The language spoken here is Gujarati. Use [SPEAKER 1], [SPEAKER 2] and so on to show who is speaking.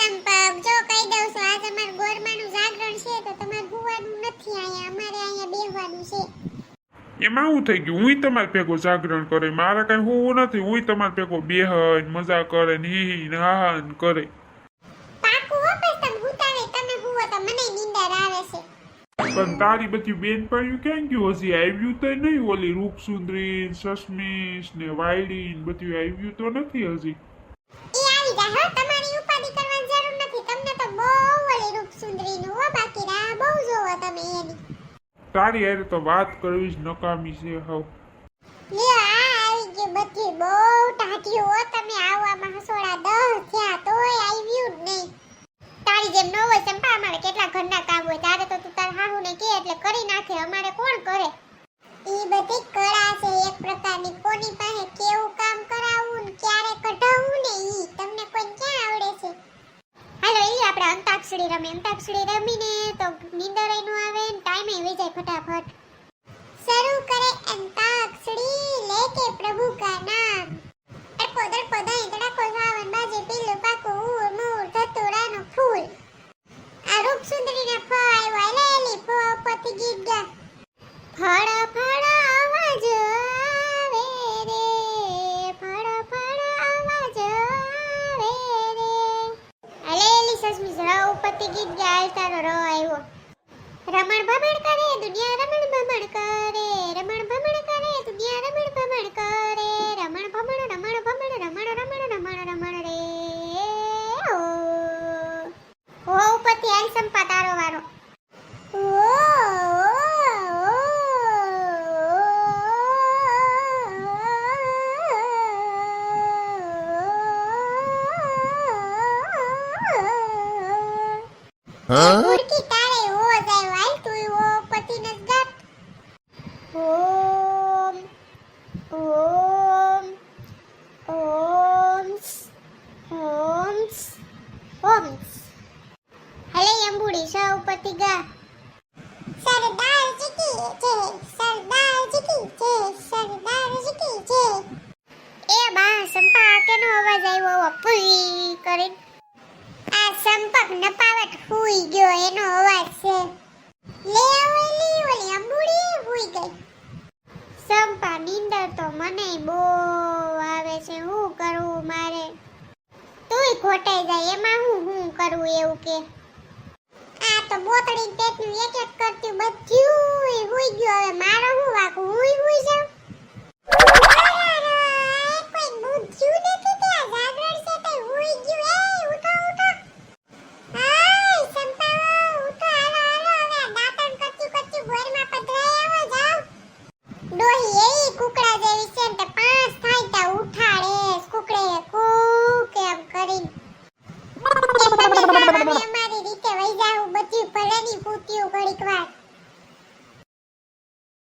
[SPEAKER 1] સંપર્ક જો કહી દઉં છું આજ અમાર ગોરમાનું જાગરણ છે તો તમારે હોવાનું નથી અહીંયા અમારે અહીંયા બેહવાનું છે.
[SPEAKER 2] એમાં શું થઈ ગયું? હું તમારે ભેગો જાગરણ કરે, મારે કઈ હોવું નથી. હું તમારે ભેગો બેહન મજા કરે ને હી ને હા ને કરે.
[SPEAKER 1] પાકું હો બસ તમે હુતાવે તમે હુવો તો મને નીંદર આવે છે.
[SPEAKER 2] પણ તારી બધી બેનપણીઓ ક્યાં ગયું? હજી આવ્યું તો નહીં. ઓલી રૂપસુંદરી, સસમીશ ને વાયડી ને બધું આવ્યું તો નથી હજી.
[SPEAKER 1] ઈ આવી જાય હો, તમારી ઉપાધિ કરવાની જરૂર નથી. તમને તો બહુ ઓલી રૂપસુંદરીનું હો બાકી રાહ બહુ જોવો તમે એની.
[SPEAKER 2] તારી હારે તો વાત કરવી જ નકામી છે હાવ.
[SPEAKER 1] લ્યો આ આવી ગઈ બધી બહુ ટાઢીઓ હો તમે. આવવામાં હસોડા 10 થયા તોય આવ્યું જ નહીં. તારી જેમ ન હોય ચંપા, અમારે કેટલા ઘરના કામ હોય. તારે તો તું તાર હાહુને કે એટલે કરી નાખે, અમારે કોણ કરે? ઈ બધી કળા છે એક પ્રકારની. કોની પાસે કેવું કામ કરાવવું ને ક્યારે કઢાવવું ને ઈ તમને કોઈ ક્યાં આવડે છે? હાલો ઈ આપણે અંતાક્ષરી રમીએ. અંતાક્ષરી રમીને તો નીંદર ય ન આવે ને ટાઈમે વહી જાય ફટાફટ. શરૂ કરે અંતાક્ષરી લેકે પ્રભુ કા નામ. અડપો દડપો દહીં તડકો સાવન બાજે પીલું પાકું ઉર મૂર ધતુરાનો ફૂલ. આ રૂપસુંદરીને ફ આવ્યો લેલી ફ પતિ ગીત ગા. ફળ ફળ અવાજ આવે રે, ફળ ફળ અવાજ આવે રે. લેલી સસમી રવ પતિ ગીત ગા. તારો ર આવ્યો. રમણ ભમણ કરે દુનિયા રમણ ભમણ કરે, રમણ ભમણ કરે દુનિયા રમણ ભમણ કરે. રમણ ભમણ રમણ ભમણ રમણ રમણ રમણ રમણ રે ઓ ઉપરથી હાલ સંપા તારો વારો. ભૂરકી તારે હો જાય વાલ તું હો પતિ ન ગાત. ઓમ ઓમ ઓમ ઓમ ઓમ. હલે અંબુડી સૌ પતિ ગા. સરદારજી કી જય, સરદારજી કી જય, સરદારજી કી જય. એ બા સંપા કેનો અવાજ આવ્યો પૂરી કરીને? આ સંપક નપાવટ હુઈ ગયો એનો અવાજ છે. લે ઓલી ઓલી અંબુડી હુઈ ગઈ. સંપા નીંદર તો મને બહુ આવે છે. હું કરું મારે? તુંય ખોટાઈ જાય એમાં હું કરું એવું કે? આ તો બોતડી પેટનું એક એક કરતી બધું હુઈ ગયો. હવે મારો હું વાકું હુઈ જાઉં?